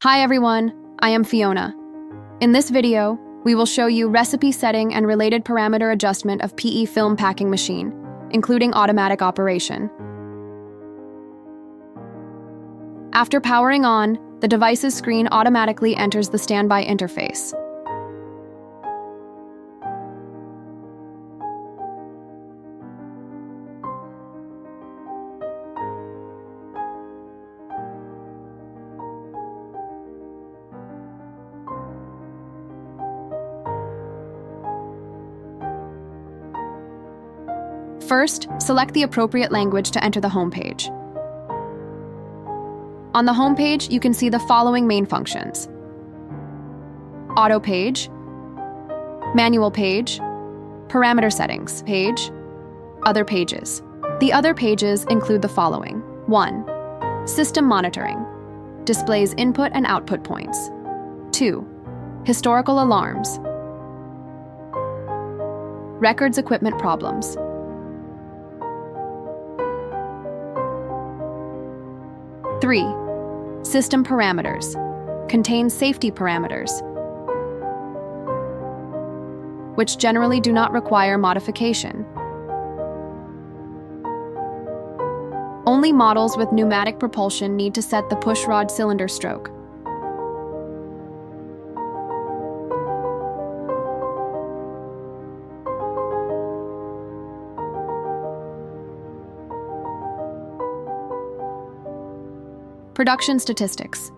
Hi everyone, I am Fiona. In this video, we will show you recipe setting and related parameter adjustment of PE film packing machine, including automatic operation. After powering on, the device's screen automatically enters the standby interface. First, select the appropriate language to enter the home page. On the home page, you can see the following main functions: Auto page, Manual page, Parameter settings page, Other pages. The other pages include the following: 1. System monitoring, displays input and output points. 2. Historical alarms, records equipment problems. 3. System parameters, contains safety parameters, which generally do not require modification. Only models with pneumatic propulsion need to set the pushrod cylinder stroke. Production statistics.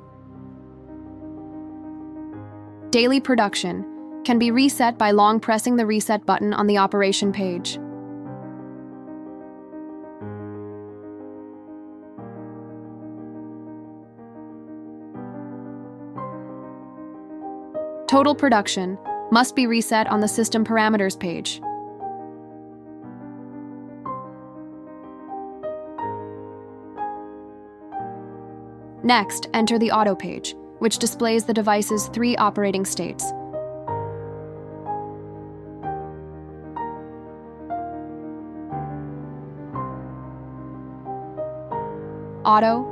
Daily production can be reset by long pressing the reset button on the operation page. Total production must be reset on the system parameters page. Next, enter the Auto page, which displays the device's 3 operating states. Auto,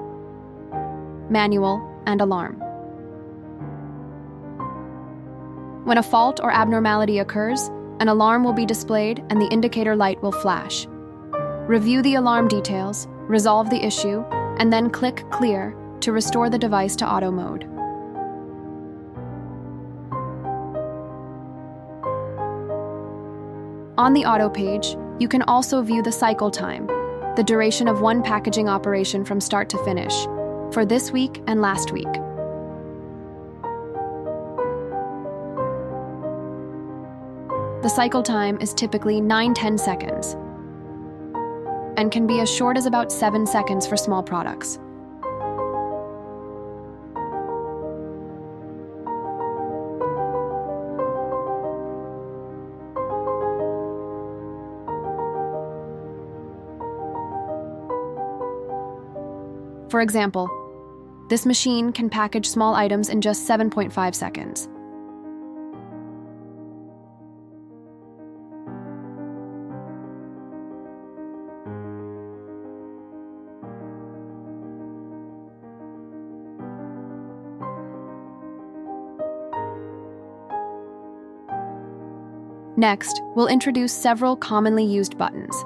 Manual, and Alarm. When a fault or abnormality occurs, an alarm will be displayed and the indicator light will flash. Review the alarm details, resolve the issue, and then click Clear to restore the device to auto mode. On the auto page, you can also view the cycle time, the duration of one packaging operation from start to finish, for this week and last week. The cycle time is typically 9-10 seconds, and can be as short as about 7 seconds for small products. For example, this machine can package small items in just 7.5 seconds. Next, we'll introduce several commonly used buttons.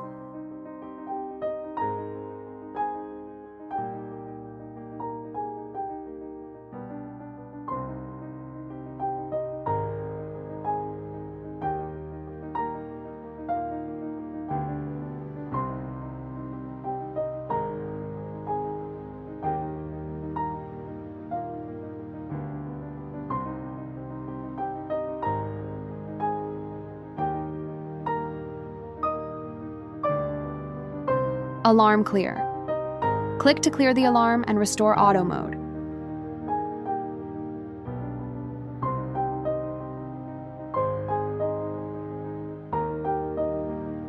Alarm clear. Click to clear the alarm and restore auto mode.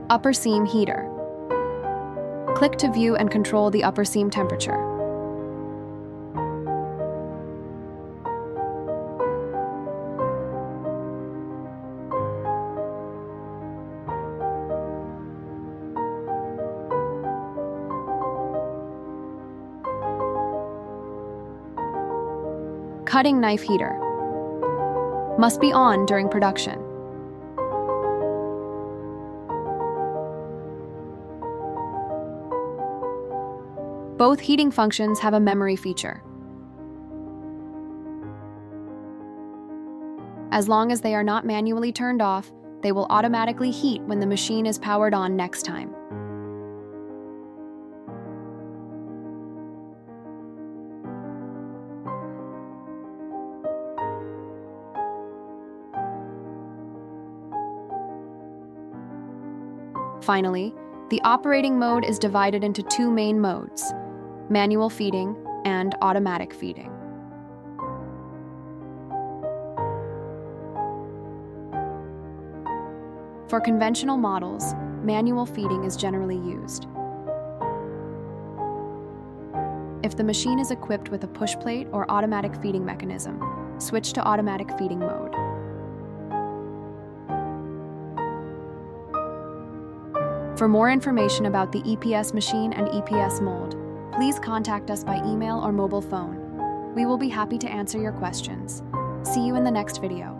Upper seam heater. Click to view and control the upper seam temperature. Cutting knife heater. Must be on during production. Both heating functions have a memory feature. As long as they are not manually turned off, they will automatically heat when the machine is powered on next time. Finally, the operating mode is divided into two main modes: manual feeding and automatic feeding. For conventional models, manual feeding is generally used. If the machine is equipped with a push plate or automatic feeding mechanism, switch to automatic feeding mode. For more information about the EPS machine and EPS mold, please contact us by email or mobile phone. We will be happy to answer your questions. See you in the next video.